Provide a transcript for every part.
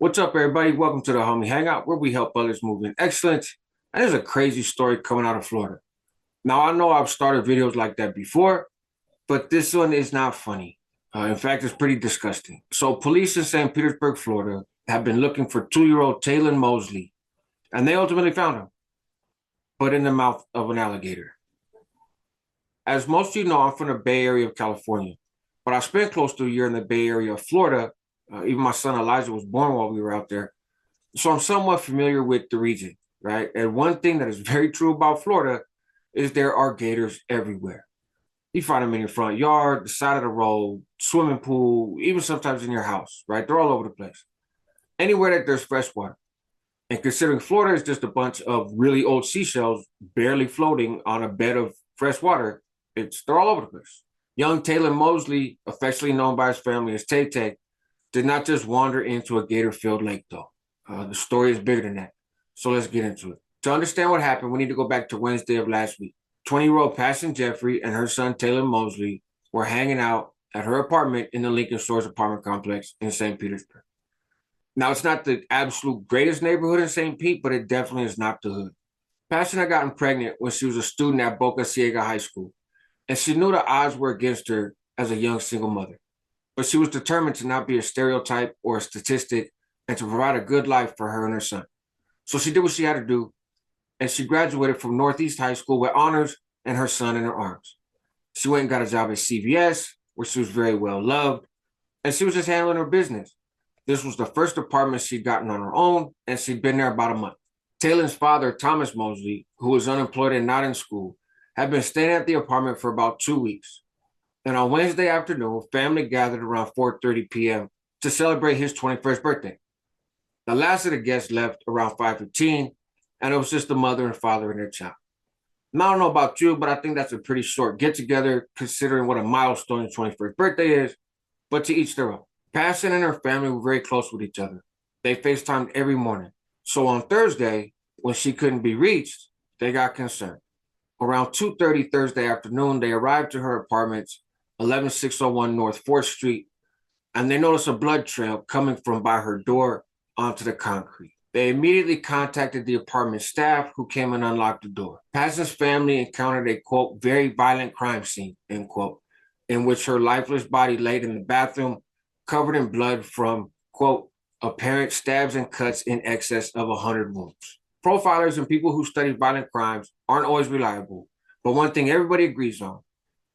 What's up, everybody? Welcome to the Homie Hangout, where we help others move in excellence. And there's a crazy story coming out of Florida. Now, I know I've started videos like that before, but this one is not funny. In fact, it's pretty disgusting. So, police in St. Petersburg, Florida, have been looking for 2-year-old Taylen Mosley, and they ultimately found him, but in the mouth of an alligator. As most of you know, I'm from the Bay Area of California, but I spent close to a year in the Bay Area of Florida. Even my son Elijah was born while we were out there. So I'm somewhat familiar with the region, right? And one thing that is very true about Florida is there are gators everywhere. You find them in your front yard, the side of the road, swimming pool, even sometimes in your house, right? They're all over the place. Anywhere that there's fresh water. And considering Florida is just a bunch of really old seashells barely floating on a bed of fresh water, they're all over the place. Young Taylen Mosley, affectionately known by his family as Tay Tay, did not just wander into a gator-filled lake, though. The story is bigger than that. So let's get into it. To understand what happened, we need to go back to Wednesday of last week. 20-year-old Pashun Jeffrey and her son Taylen Mosley were hanging out at her apartment in the Lincoln Shores apartment complex in St. Petersburg. Now, it's not the absolute greatest neighborhood in St. Pete, but it definitely is not the hood. Pashun had gotten pregnant when she was a student at Boca Ciega High School, and she knew the odds were against her as a young single mother. But she was determined to not be a stereotype or a statistic and to provide a good life for her and her son. So she did what she had to do, and she graduated from Northeast High School with honors and her son in her arms. She went and got a job at CVS, where she was very well loved, and she was just handling her business. This was the first apartment she'd gotten on her own, and she'd been there about a month. Taylen's father, Thomas Mosley, who was unemployed and not in school, had been staying at the apartment for about 2 weeks. And on Wednesday afternoon, family gathered around 4:30 p.m. to celebrate his 21st birthday. The last of the guests left around 5:15, and it was just the mother and father and their child. Now, I don't know about you, but I think that's a pretty short get-together considering what a milestone your 21st birthday is, but to each their own. Pashun and her family were very close with each other. They FaceTimed every morning. So on Thursday, when she couldn't be reached, they got concerned. Around 2:30 Thursday afternoon, they arrived to her apartments, 11601 North 4th Street, and they noticed a blood trail coming from by her door onto the concrete. They immediately contacted the apartment staff, who came and unlocked the door. Pashun's family encountered a, quote, very violent crime scene, end quote, in which her lifeless body laid in the bathroom, covered in blood from, quote, apparent stabs and cuts in excess of 100 wounds. Profilers and people who study violent crimes aren't always reliable, but one thing everybody agrees on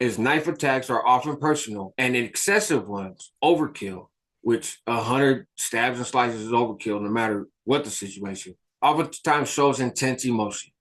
is knife attacks are often personal, and excessive ones, overkill, which 100 stabs and slices is overkill no matter what the situation, oftentimes shows intense emotion.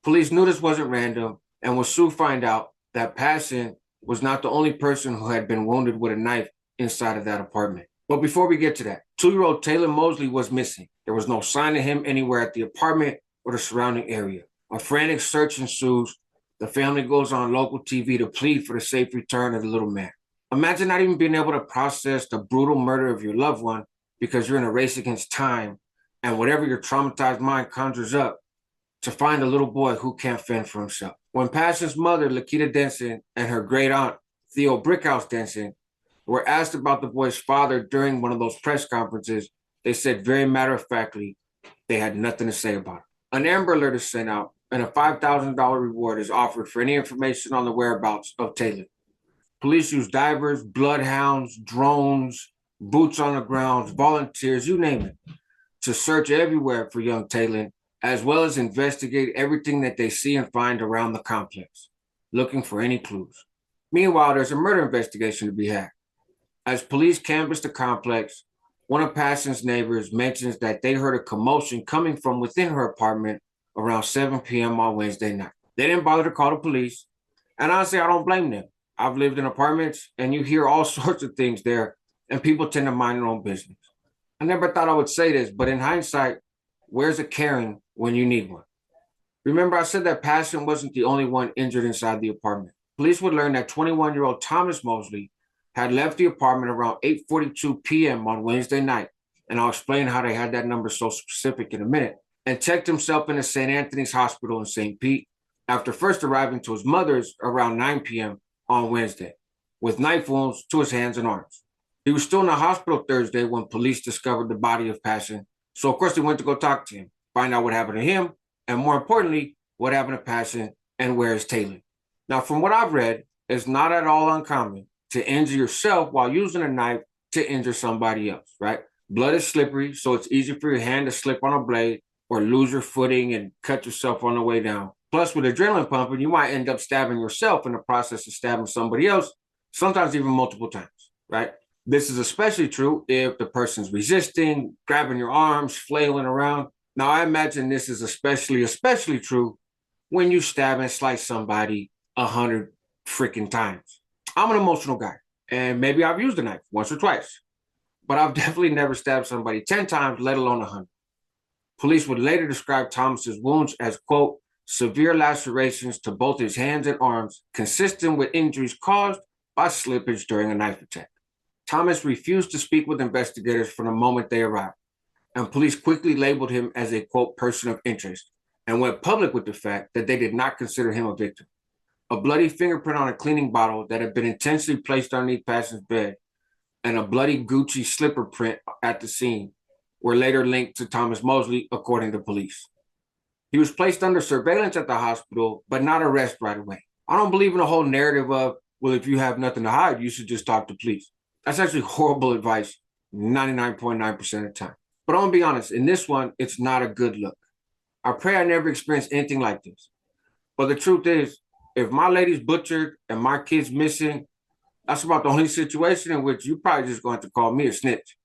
Police knew this wasn't random and would soon find out that Pashun was not the only person who had been wounded with a knife inside of that apartment. But before we get to that, 2-year-old Taylen Mosley was missing. There was no sign of him anywhere at the apartment or the surrounding area. A frantic search ensues. The family goes on local TV to plead for the safe return of the little man. Imagine not even being able to process the brutal murder of your loved one because you're in a race against time and whatever your traumatized mind conjures up to find a little boy who can't fend for himself. When Pashun's mother, Lakita Denson, and her great aunt, Theo Brickhouse Denson, were asked about the boy's father during one of those press conferences, they said very matter-of-factly they had nothing to say about it. An Amber Alert is sent out, and a $5,000 reward is offered for any information on the whereabouts of Taylen. Police use divers, bloodhounds, drones, boots on the ground, volunteers, you name it, to search everywhere for young Taylen, as well as investigate everything that they see and find around the complex, looking for any clues. Meanwhile, there's a murder investigation to be had. As police canvass the complex, one of Pashun's neighbors mentions that they heard a commotion coming from within her apartment around 7 p.m. on Wednesday night. They didn't bother to call the police, and honestly, I don't blame them. I've lived in apartments, and you hear all sorts of things there, and people tend to mind their own business. I never thought I would say this, but in hindsight, where's a Karen when you need one? Remember, I said that Pashun wasn't the only one injured inside the apartment. Police would learn that 21-year-old Thomas Mosley had left the apartment around 8:42 p.m. on Wednesday night, and I'll explain how they had that number so specific in a minute, and checked himself into St. Anthony's Hospital in St. Pete after first arriving to his mother's around 9 p.m. on Wednesday, with knife wounds to his hands and arms. He was still in the hospital Thursday when police discovered the body of Pashun. So, of course, they went to go talk to him, find out what happened to him, and more importantly, what happened to Pashun and where is Taylen. Now, from what I've read, it's not at all uncommon to injure yourself while using a knife to injure somebody else, right? Blood is slippery, so it's easy for your hand to slip on a blade or lose your footing and cut yourself on the way down. Plus, with adrenaline pumping, you might end up stabbing yourself in the process of stabbing somebody else, sometimes even multiple times, right? This is especially true if the person's resisting, grabbing your arms, flailing around. Now, I imagine this is especially true when you stab and slice somebody 100 freaking times. I'm an emotional guy, and maybe I've used a knife once or twice, but I've definitely never stabbed somebody 10 times, let alone 100. Police would later describe Thomas's wounds as, quote, severe lacerations to both his hands and arms, consistent with injuries caused by slippage during a knife attack. Thomas refused to speak with investigators from the moment they arrived, and police quickly labeled him as a, quote, person of interest, and went public with the fact that they did not consider him a victim. A bloody fingerprint on a cleaning bottle that had been intentionally placed underneath Pashun's bed and a bloody Gucci slipper print at the scene were later linked to Thomas Mosley, according to police. He was placed under surveillance at the hospital, but not arrested right away. I don't believe in the whole narrative of, well, if you have nothing to hide, you should just talk to police. That's actually horrible advice 99.9% of the time. But I'm gonna be honest, in this one, it's not a good look. I pray I never experience anything like this. But the truth is, if my lady's butchered and my kid's missing, that's about the only situation in which you're probably just going to call me a snitch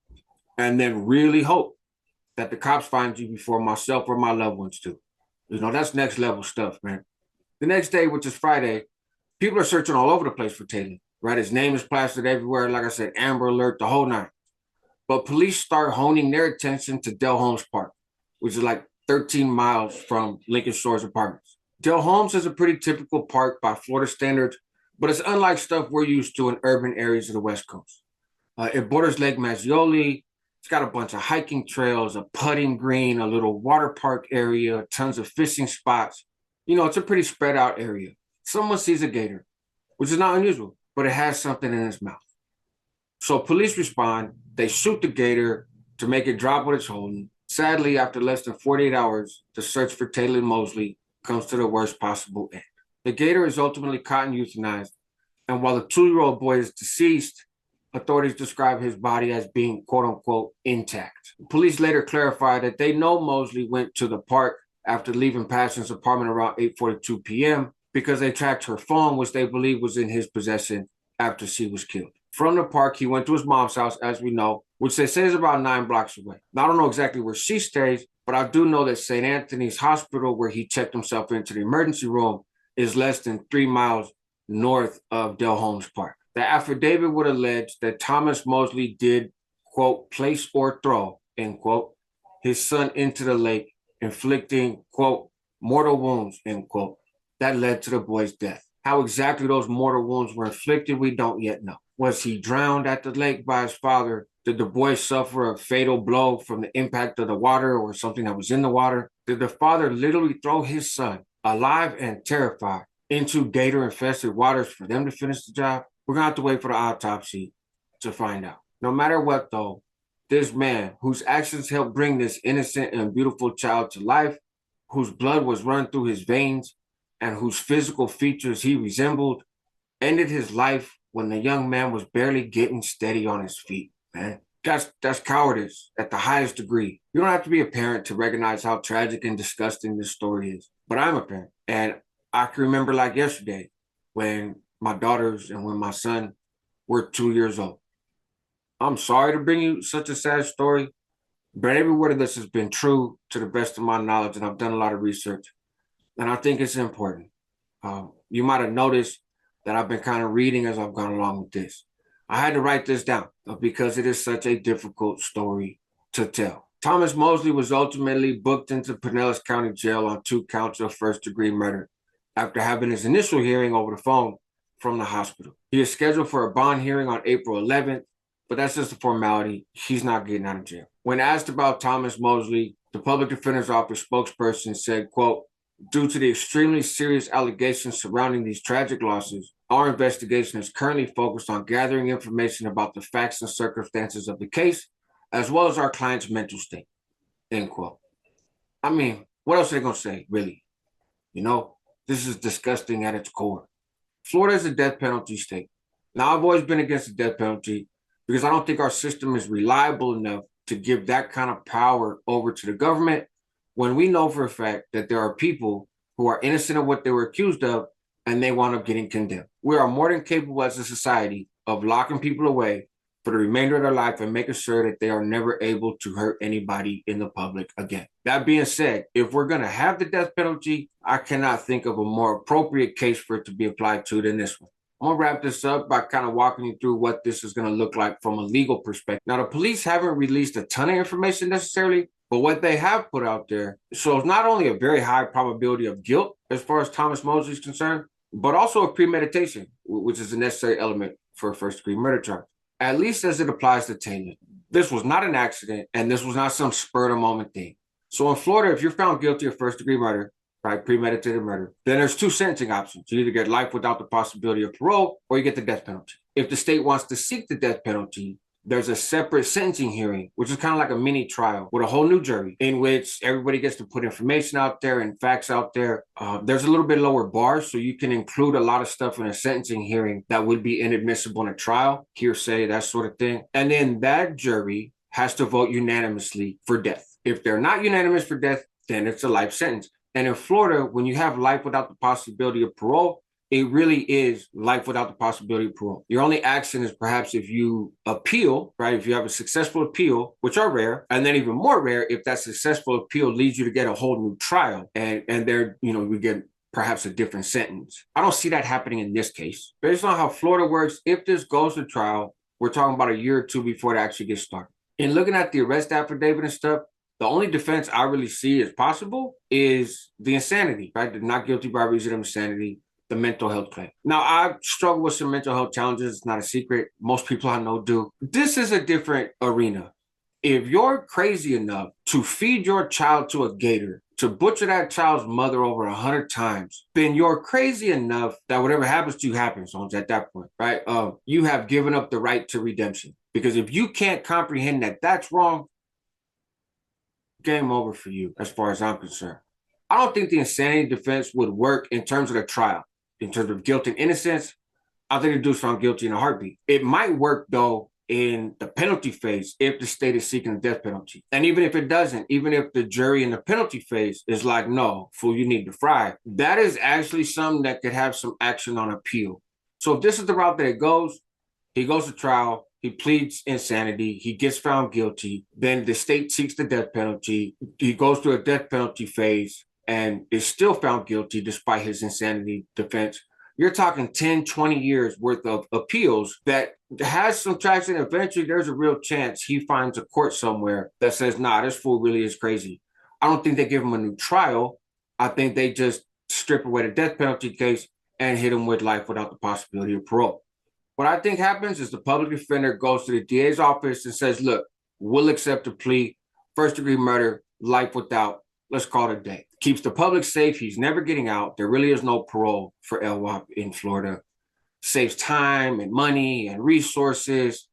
and then really hope that the cops find you before myself or my loved ones do. You know, that's next level stuff, man. The next day, which is Friday, people are searching all over the place for Taylen, right? His name is plastered everywhere. Like I said, Amber Alert, the whole nine. But police start honing their attention to Del Holmes Park, which is like 13 miles from Lincoln Shores Apartments. Del Holmes is a pretty typical park by Florida standards, but it's unlike stuff we're used to in urban areas of the West Coast. It borders Lake Maggiore. It's got a bunch of hiking trails, a putting green, a little water park area, tons of fishing spots. You know, it's a pretty spread out area. Someone sees a gator, which is not unusual, but it has something in its mouth. So police respond. They shoot the gator to make it drop what it's holding. Sadly, after less than 48 hours, the search for Taylen Mosley comes to the worst possible end. The gator is ultimately caught and euthanized, and while the 2-year-old boy is deceased, authorities describe his body as being, quote-unquote, intact. Police later clarified that they know Mosley went to the park after leaving Pashun's apartment around 8:42 p.m. because they tracked her phone, which they believe was in his possession after she was killed. From the park, he went to his mom's house, as we know, which they say is about 9 blocks away. Now, I don't know exactly where she stays, but I do know that St. Anthony's Hospital, where he checked himself into the emergency room, is less than 3 miles north of Del Holmes Park. The affidavit would allege that Thomas Mosley did, quote, place or throw, end quote, his son into the lake, inflicting, quote, mortal wounds, end quote, that led to the boy's death. How exactly those mortal wounds were inflicted, we don't yet know. Was he drowned at the lake by his father? Did the boy suffer a fatal blow from the impact of the water or something that was in the water? Did the father literally throw his son, alive and terrified, into gator-infested waters for them to finish the job? We're going to have to wait for the autopsy to find out. No matter what, though, this man, whose actions helped bring this innocent and beautiful child to life, whose blood was run through his veins, and whose physical features he resembled, ended his life when the young man was barely getting steady on his feet, man. That's cowardice at the highest degree. You don't have to be a parent to recognize how tragic and disgusting this story is. But I'm a parent, and I can remember like yesterday when my daughters and when my son were 2 years old. I'm sorry to bring you such a sad story, but every word of this has been true to the best of my knowledge, and I've done a lot of research, and I think it's important. You might have noticed that I've been kind of reading as I've gone along with this. I had to write this down because it is such a difficult story to tell. Thomas Mosley was ultimately booked into Pinellas County Jail on 2 counts of first-degree murder after having his initial hearing over the phone from the hospital. He is scheduled for a bond hearing on April 11th, but that's just a formality. He's not getting out of jail. When asked about Thomas Mosley, the public defender's office spokesperson said, quote, due to the extremely serious allegations surrounding these tragic losses, Our investigation is currently focused on gathering information about the facts and circumstances of the case, as well as our client's mental state, end quote. I mean, what else are they going to say, really? You know, this is disgusting at its core. Florida is a death penalty state. Now, I've always been against the death penalty because I don't think our system is reliable enough to give that kind of power over to the government when we know for a fact that there are people who are innocent of what they were accused of and they wind up getting condemned. We are more than capable as a society of locking people away for the remainder of their life and making sure that they are never able to hurt anybody in the public again. That being said, if we're going to have the death penalty, I cannot think of a more appropriate case for it to be applied to than this one. I'm going to wrap this up by kind of walking you through what this is going to look like from a legal perspective. Now, the police haven't released a ton of information necessarily, but what they have put out there shows not only a very high probability of guilt as far as Thomas Mosley is concerned, but also a premeditation, which is a necessary element for a first-degree murder charge, at least as it applies to Taylen. This was not an accident, and this was not some spur-of-the-moment thing. So in Florida, if you're found guilty of first-degree murder, right, premeditated murder, then there's two sentencing options. You either get life without the possibility of parole, or you get the death penalty. If the state wants to seek the death penalty, there's a separate sentencing hearing, which is kind of like a mini trial with a whole new jury in which everybody gets to put information out there and facts out there. There's a little bit lower bar, so you can include a lot of stuff in a sentencing hearing that would be inadmissible in a trial, hearsay, that sort of thing. And then that jury has to vote unanimously for death. If they're not unanimous for death, then it's a life sentence. And in Florida, when you have life without the possibility of parole, it really is life without the possibility of parole. Your only action is perhaps if you appeal, right? If you have a successful appeal, which are rare, and then even more rare, if that successful appeal leads you to get a whole new trial and there, we get perhaps a different sentence. I don't see that happening in this case. Based on how Florida works, if this goes to trial, we're talking about a year or two before it actually gets started. In looking at the arrest affidavit and stuff, the only defense I really see as possible is the insanity, right? The not guilty by reason of insanity, the mental health claim. Now, I struggle with some mental health challenges. It's not a secret. Most people I know do. This is a different arena. If you're crazy enough to feed your child to a gator, to butcher that child's mother over 100 times, then you're crazy enough that whatever happens to you happens at that point, right? You have given up the right to redemption. Because if you can't comprehend that that's wrong, game over for you as far as I'm concerned. I don't think the insanity defense would work in terms of the trial. In terms of guilt and innocence, I think the dude's found guilty in a heartbeat. It might work, though, in the penalty phase if the state is seeking the death penalty. And even if it doesn't, even if the jury in the penalty phase is like, no, fool, you need to fry, that is actually something that could have some action on appeal. So if this is the route that it goes, he goes to trial, he pleads insanity, he gets found guilty, then the state seeks the death penalty, he goes through a death penalty phase, and is still found guilty despite his insanity defense. You're talking 10, 20 years worth of appeals that has some traction. Eventually, there's a real chance he finds a court somewhere that says, nah, this fool really is crazy. I don't think they give him a new trial. I think they just strip away the death penalty case and hit him with life without the possibility of parole. What I think happens is the public defender goes to the DA's office and says, look, we'll accept a plea, first-degree murder, life without, let's call it a day. Keeps the public safe. He's never getting out. There really is no parole for LWOP in Florida. Saves time and money and resources.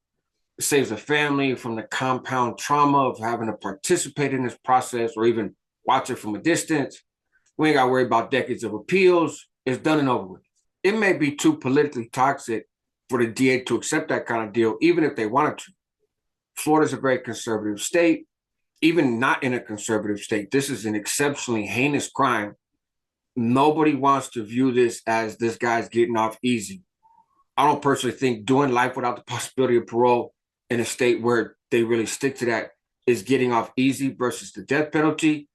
Saves the family from the compound trauma of having to participate in this process or even watch it from a distance. We ain't got to worry about decades of appeals. It's done and over with. It may be too politically toxic for the DA to accept that kind of deal, even if they wanted to. Florida's a very conservative state. Even not in a conservative state, this is an exceptionally heinous crime. Nobody wants to view this as this guy's getting off easy. I don't personally think doing life without the possibility of parole in a state where they really stick to that is getting off easy versus the death penalty.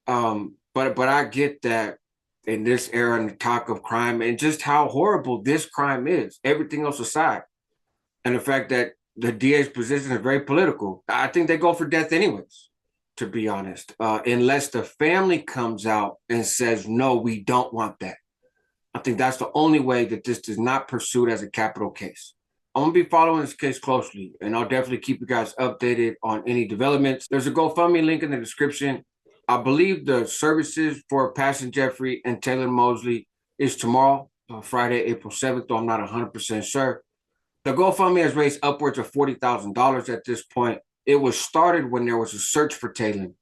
But I get that in this era and the talk of crime and just how horrible this crime is, everything else aside, and the fact that the DA's position is very political. I think they go for death anyways, to be honest, unless the family comes out and says, no, we don't want that. I think that's the only way that this is not pursued as a capital case. I'm going to be following this case closely, and I'll definitely keep you guys updated on any developments. There's a GoFundMe link in the description. I believe the services for Pashun Jeffrey and Taylen Mosley is tomorrow. Friday, April 7th, though I'm not 100% sure. The GoFundMe has raised upwards of $40,000 at this point. It was started when there was a search for Taylen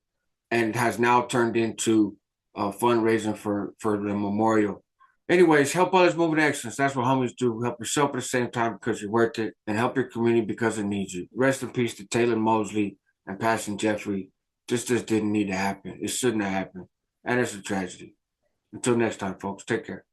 and has now turned into fundraising for the memorial. Anyways, help others move in excellence. That's what homies do. Help yourself at the same time because you're worth it, and help your community because it needs you. Rest in peace to Taylen Mosley and Pashun Jeffrey. This just didn't need to happen. It shouldn't have happened. And it's a tragedy. Until next time, folks, take care.